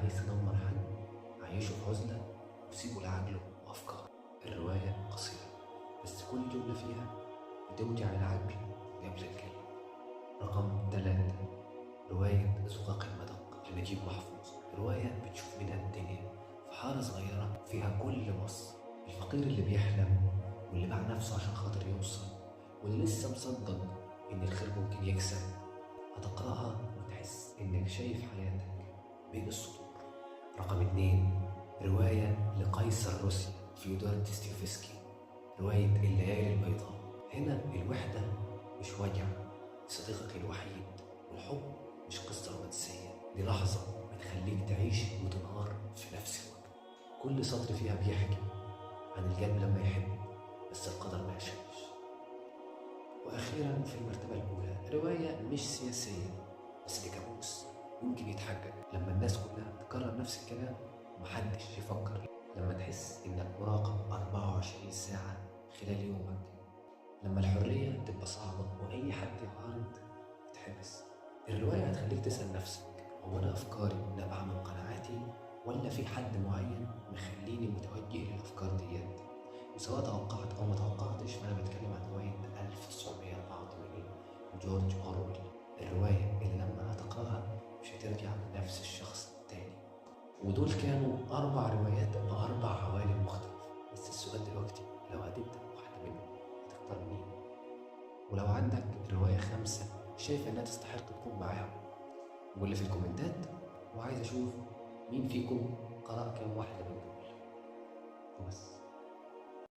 عايز تدمر حد عيشه في عزلة وسيبه لعقله وأفكاره. الرواية قصيرة بس كل جملة فيها بتوجع العقل قبل الكلمة. رقم 3، رواية زقاق المدق لنجيب محفوظ. رواية بتشوف منها الدنيا في حارة صغيرة فيها كل مصر، الفقير اللي بيحلم واللي باع نفسه عشان خاطر يوصل واللي لسه مصدق إن الخير ممكن يكسب. هتقرأها وتحس إنك شايف حياتك بين السطور. رقم 2، رواية لقيصر روسيا فيودور ديستويفسكي، رواية الليالي البيضاء. هنا الوحدة مش وجع، صديقك الوحيد، والحب مش قصة رومانسية، دي لحظة بتخليك تعيش وتنهار في نفس الوقت. كل سطر فيها بيحكي عن القلب لما يحب بس القدر ما يشاءش. وأخيرا في المرتبة الأولى، رواية مش سياسية بس دي كابوس ممكن يتحقق لما الناس كلها تكرر نفس الكلام ومحدش يفكر. لما تحس إنك مراقب 24 ساعة خلال يومك. لما الحرية تبقى صعبة وأي حد يعارض يتحبس. الرواية هتخليك تسأل نفسك، هو أنا أفكاري نابعة من قناعاتي ولا في حد معين مخليني متوجه للأفكار ديت؟ وسواء توقعت أو ما توقعتش فأنا بتكلم عن رواية 1984 جورج أورويل. الرواية اللي لما هتقرأها مش هترجع لنفس الشخص التاني. ودول كانوا 4 روايات ب4 عوالم مختلفة. بس السؤال دلوقتي، لو هتبدأ واحدة منهم هتختار مين؟ ولو عندك رواية 5 شايف إنها تستحق تكون معاهم قول في الكومنتات، وعايز أشوف مين فيكم قرأ كام واحدة من دول. وبس.